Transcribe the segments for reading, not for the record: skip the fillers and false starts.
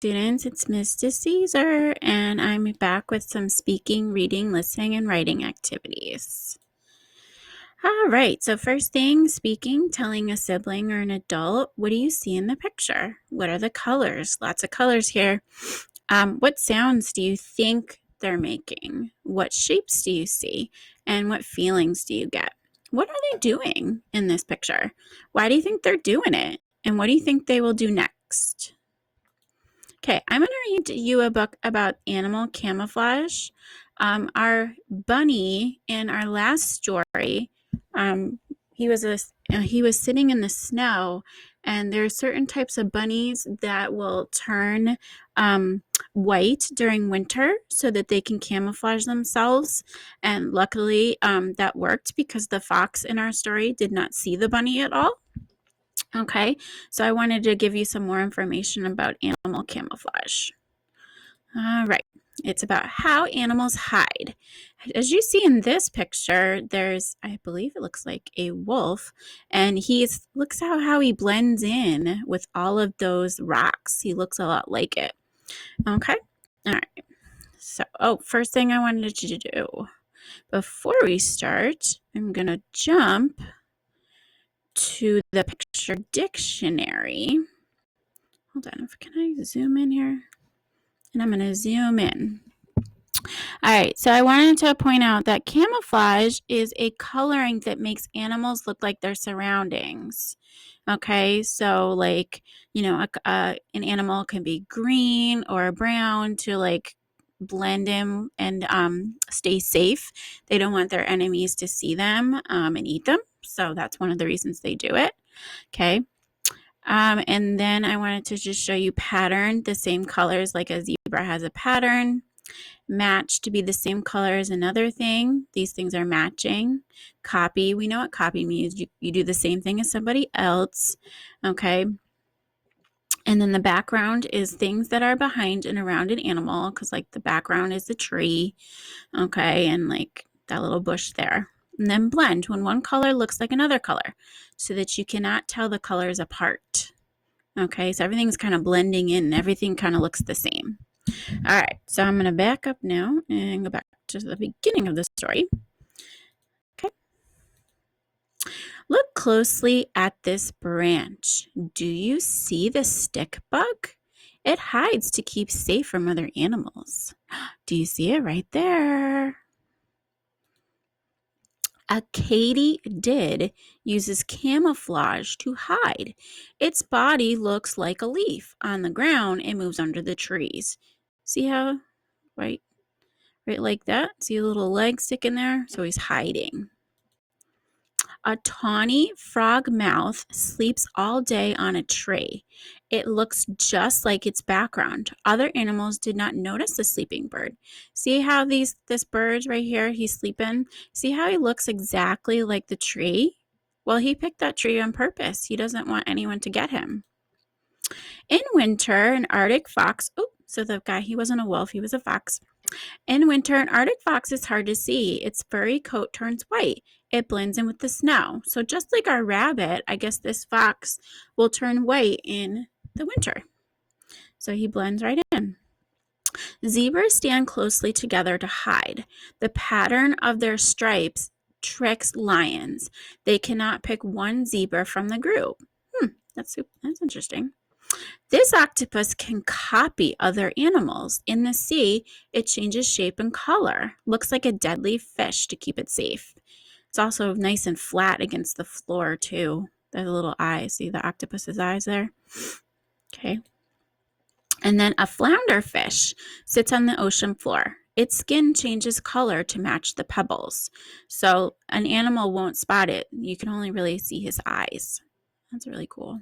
Students, it's Mr. Caesar, and I'm back with some speaking, reading, listening, and writing activities. All right, so first thing, speaking, telling a sibling or an adult, what do you see in the picture? What are the colors? Lots of colors here. What sounds do you think they're making? What shapes do you see? And what feelings do you get? What are they doing in this picture? Why do you think they're doing it? And what do you think they will do next? Okay, I'm going to read you a book about animal camouflage. Our bunny in our last story, he was sitting in the snow, and there are certain types of bunnies that will turn white during winter so that they can camouflage themselves. And luckily, that worked because the fox in our story did not see the bunny at all. Okay, so I wanted to give you some more information about animal camouflage. All right, it's about how animals hide. As you see in this picture, there's, I believe it looks like a wolf, and looks how he blends in with all of those rocks. He looks a lot like it. Okay, all right. So, first thing I wanted you to do before we start, I'm gonna jump to the picture dictionary. Hold on, can I zoom in here? And I'm going to zoom in. All right, so I wanted to point out that camouflage is a coloring that makes animals look like their surroundings. Okay, so like, an animal can be green or brown to like blend in and stay safe. They don't want their enemies to see them and eat them. So that's one of the reasons they do it. Okay. And then I wanted to just show you pattern, the same colors, like a zebra has a pattern. Match, to be the same color as another thing. These things are matching. Copy, we know what copy means. You do the same thing as somebody else. Okay. And then the background is things that are behind and around an animal, because like the background is the tree. Okay. And like that little bush there. And then blend, when one color looks like another color, so that you cannot tell the colors apart. Okay, so everything's kind of blending in and everything kind of looks the same. All right, so I'm going to back up now and go back to the beginning of the story. Okay. Look closely at this branch. Do you see the stick bug? It hides to keep safe from other animals. Do you see it right there? A katydid uses camouflage to hide. Its body looks like a leaf. On the ground, it moves under the trees. See how, right like that? See a little leg sticking there? So he's hiding. A tawny frogmouth sleeps all day on a tree. It looks just like its background. Other animals did not notice the sleeping bird. See how this bird right here, he's sleeping? See how he looks exactly like the tree? Well, he picked that tree on purpose. He doesn't want anyone to get him. In winter, an Arctic fox, so the guy, he wasn't a wolf, he was a fox. In winter, an Arctic fox is hard to see. Its furry coat turns white. It blends in with the snow. So just like our rabbit, I guess this fox will turn white in the winter. So he blends right in. Zebras stand closely together to hide. The pattern of their stripes tricks lions. They cannot pick one zebra from the group. That's interesting. This octopus can copy other animals. In the sea, it changes shape and color. Looks like a deadly fish to keep it safe. It's also nice and flat against the floor, too. There's a little eye. See the octopus's eyes there? Okay. And then a flounder fish sits on the ocean floor. Its skin changes color to match the pebbles. So an animal won't spot it. You can only really see his eyes. That's really cool.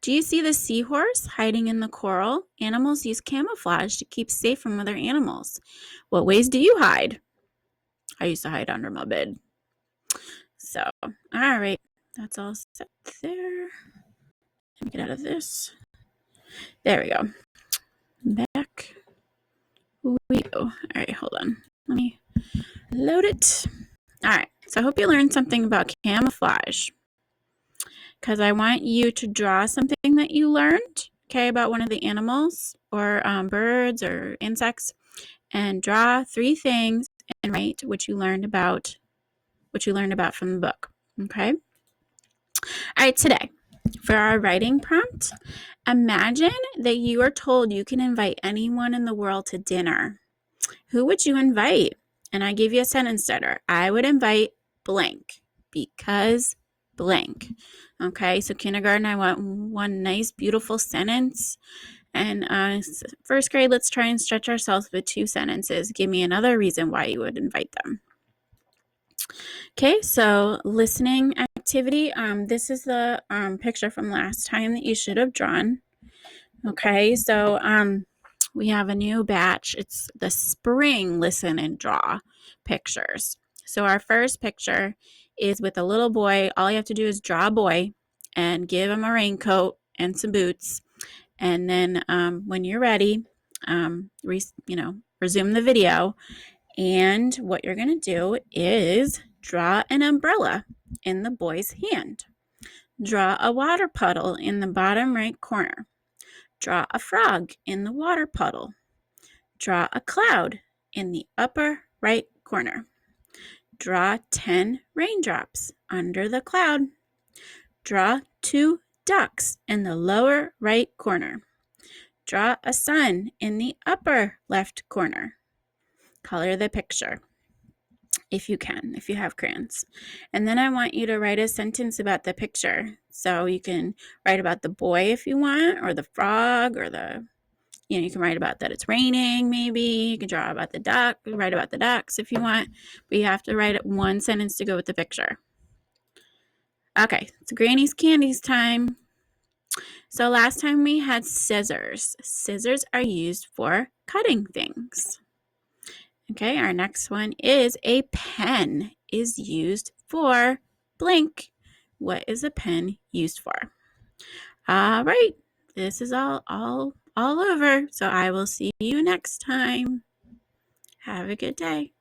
Do you see the seahorse hiding in the coral? Animals use camouflage to keep safe from other animals. What ways do you hide? I used to hide under my bed. So, all right, that's all set there. Let me get out of this. There we go. Back we go. All right, hold on. Let me load it. All right, so I hope you learned something about camouflage, because I want you to draw something that you learned okay, about one of the animals or birds or insects, and draw 3 things and write what you learned about from the book. Okay? All right, today, for our writing prompt, imagine that you are told you can invite anyone in the world to dinner. Who would you invite? And I gave you a sentence starter. I would invite blank because blank. Okay, so kindergarten, I want one nice, beautiful sentence. And first grade, let's try and stretch ourselves with 2 sentences. Give me another reason why you would invite them. Okay, so listening activity. This is the picture from last time that you should have drawn. Okay, so we have a new batch. It's the spring listen and draw pictures. So our first picture is with a little boy. All you have to do is draw a boy and give him a raincoat and some boots. And then when you're ready, resume the video. And what you're going to do is draw an umbrella in the boy's hand. Draw a water puddle in the bottom right corner. Draw a frog in the water puddle. Draw a cloud in the upper right corner. Draw 10 raindrops under the cloud. Draw 2 ducks in the lower right corner. Draw a sun in the upper left corner. Color the picture if you can, if you have crayons. And then I want you to write a sentence about the picture. So you can write about the boy if you want, or the frog, or you can write about that it's raining, maybe. You can draw about the duck, write about the ducks if you want. But you have to write one sentence to go with the picture. Okay, it's Granny's Candies time. So last time we had scissors. Scissors are used for cutting things. Okay, our next one is a pen is used for blank. What is a pen used for? All right, this is all over. So I will see you next time. Have a good day.